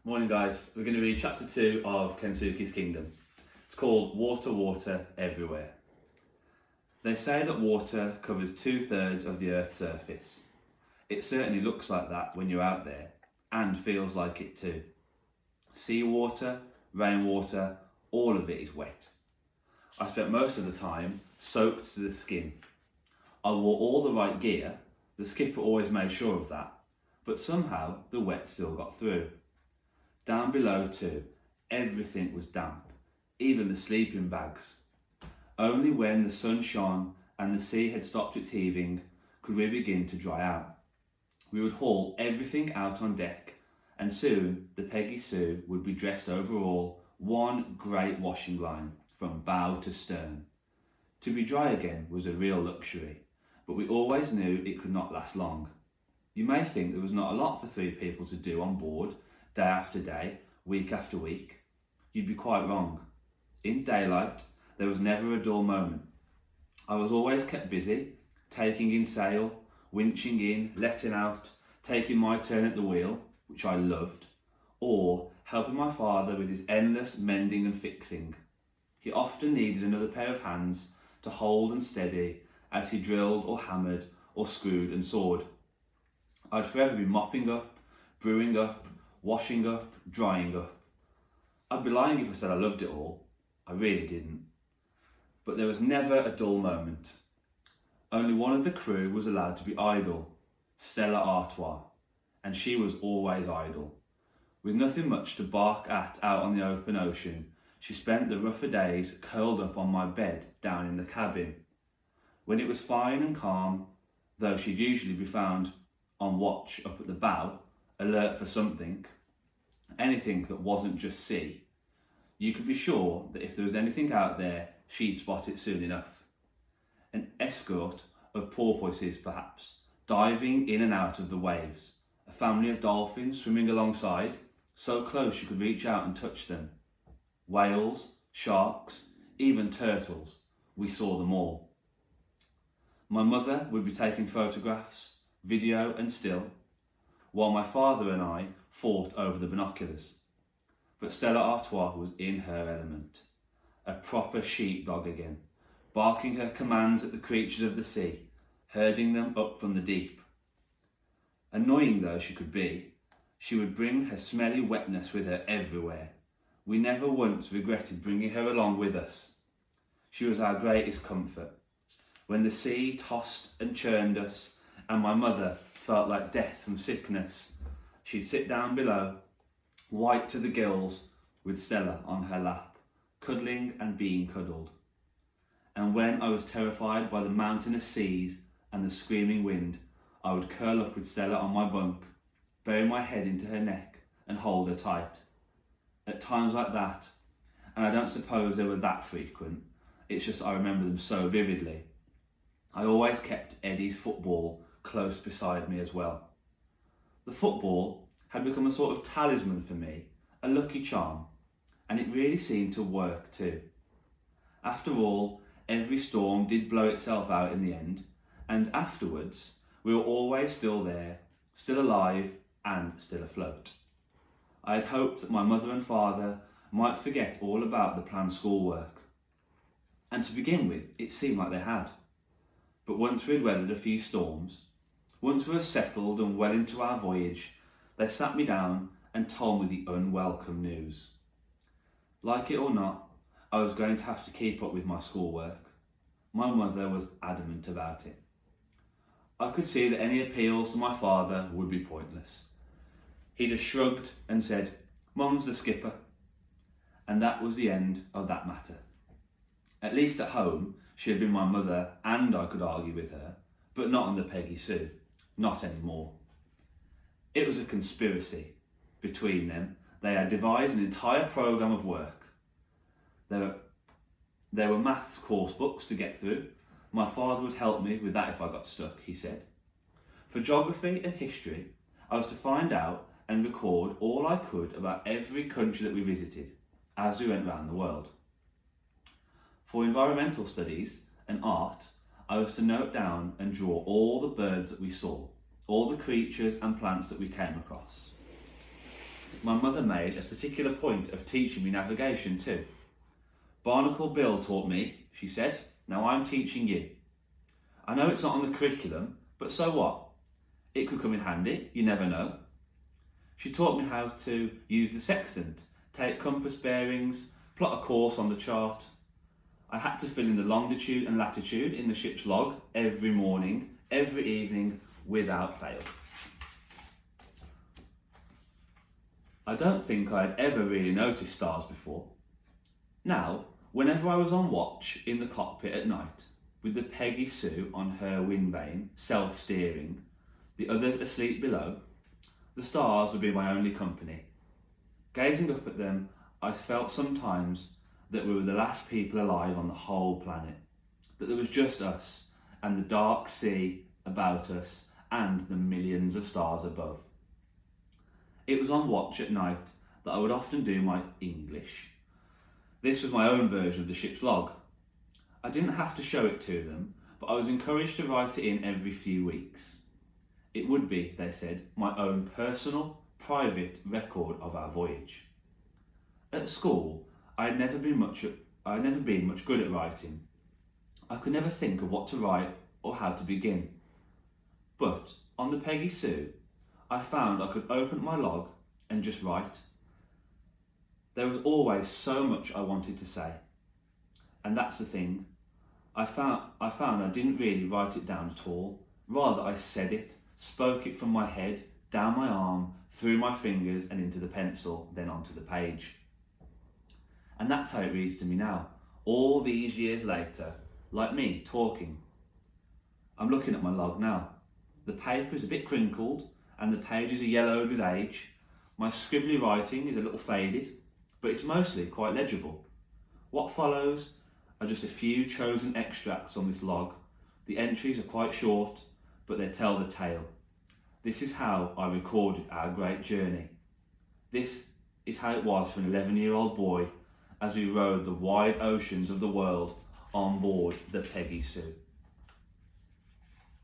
Morning guys, we're going to read chapter 2 of Kensuke's Kingdom. It's called Water, Water Everywhere. They say that water covers 2/3 of the Earth's surface. It certainly looks like that when you're out there, and feels like it too. Seawater, rainwater, all of it is wet. I spent most of the time soaked to the skin. I wore all the right gear, the skipper always made sure of that, but somehow the wet still got through. Down below too, everything was damp, even the sleeping bags. Only when the sun shone and the sea had stopped its heaving could we begin to dry out. We would haul everything out on deck, and soon the Peggy Sue would be dressed overall, one great washing line from bow to stern. To be dry again was a real luxury, but we always knew it could not last long. You may think there was not a lot for 3 people to do on board, day after day, week after week. You'd be quite wrong. In daylight, there was never a dull moment. I was always kept busy, taking in sail, winching in, letting out, taking my turn at the wheel, which I loved, or helping my father with his endless mending and fixing. He often needed another pair of hands to hold and steady as he drilled or hammered or screwed and sawed. I'd forever be mopping up, brewing up, washing up, drying up. I'd be lying if I said I loved it all. I really didn't. But there was never a dull moment. Only one of the crew was allowed to be idle, Stella Artois, and she was always idle. With nothing much to bark at out on the open ocean, she spent the rougher days curled up on my bed down in the cabin. When it was fine and calm, though she'd usually be found on watch up at the bow, alert for something, anything that wasn't just sea, you could be sure that if there was anything out there, she'd spot it soon enough. An escort of porpoises perhaps, diving in and out of the waves, a family of dolphins swimming alongside, so close you could reach out and touch them. Whales, sharks, even turtles, we saw them all. My mother would be taking photographs, video and still, while my father and I fought over the binoculars. But Stella Artois was in her element, a proper sheepdog again, barking her commands at the creatures of the sea, herding them up from the deep. Annoying though she could be, she would bring her smelly wetness with her everywhere. We never once regretted bringing her along with us. She was our greatest comfort. When the sea tossed and churned us, and my mother felt like death from sickness, she'd sit down below, white to the gills, with Stella on her lap, cuddling and being cuddled. And when I was terrified by the mountainous seas and the screaming wind, I would curl up with Stella on my bunk, bury my head into her neck and hold her tight. At times like that, and I don't suppose they were that frequent, it's just I remember them so vividly, I always kept Eddie's football close beside me as well. The football had become a sort of talisman for me, a lucky charm, and it really seemed to work too. After all, every storm did blow itself out in the end, and afterwards we were always still there, still alive and still afloat. I had hoped that my mother and father might forget all about the planned schoolwork, and to begin with it seemed like they had. But once we had weathered a few storms, once we were settled and well into our voyage, they sat me down and told me the unwelcome news. Like it or not, I was going to have to keep up with my schoolwork. My mother was adamant about it. I could see that any appeals to my father would be pointless. He just shrugged and said, "Mum's the skipper." And that was the end of that matter. At least at home, she had been my mother and I could argue with her, but not on the Peggy Sue, not anymore. It was a conspiracy. Between them, they had devised an entire programme of work. There were maths course books to get through. My father would help me with that if I got stuck, he said. For geography and history, I was to find out and record all I could about every country that we visited, as we went round the world. For environmental studies and art, I was to note down and draw all the birds that we saw, all the creatures and plants that we came across. my mother made a particular point of teaching me navigation too. Barnacle Bill taught me, she said, now I'm teaching you. I know it's not on the curriculum, but so what? It could come in handy, you never know. She taught me how to use the sextant, take compass bearings, plot a course on the chart. I had to fill in the longitude and latitude in the ship's log every morning, every evening, without fail. I don't think I had ever really noticed stars before. Now, whenever I was on watch in the cockpit at night, with the Peggy Sue on her wind vane, self-steering, the others asleep below, the stars would be my only company. Gazing up at them, I felt sometimes that we were the last people alive on the whole planet, that there was just us and the dark sea about us and the millions of stars above. It was on watch at night that I would often do my English. This was my own version of the ship's log. I didn't have to show it to them, but I was encouraged to write it in every few weeks. It would be, they said, my own personal, private record of our voyage. At school, I had never been much good at writing. I could never think of what to write or how to begin. But on the Peggy Sue, I found I could open my log and just write. There was always so much I wanted to say. And that's the thing. I found I didn't really write it down at all. Rather, I said it, spoke it from my head, down my arm, through my fingers and into the pencil, then onto the page. And that's how it reads to me now, all these years later, like me, talking. I'm looking at my log now. The paper is a bit crinkled and the pages are yellowed with age. My scribbly writing is a little faded, but it's mostly quite legible. What follows are just a few chosen extracts on this log. The entries are quite short, but they tell the tale. This is how I recorded our great journey. This is how it was for an 11-year-old boy as we rode the wide oceans of the world on board the Peggy Sue.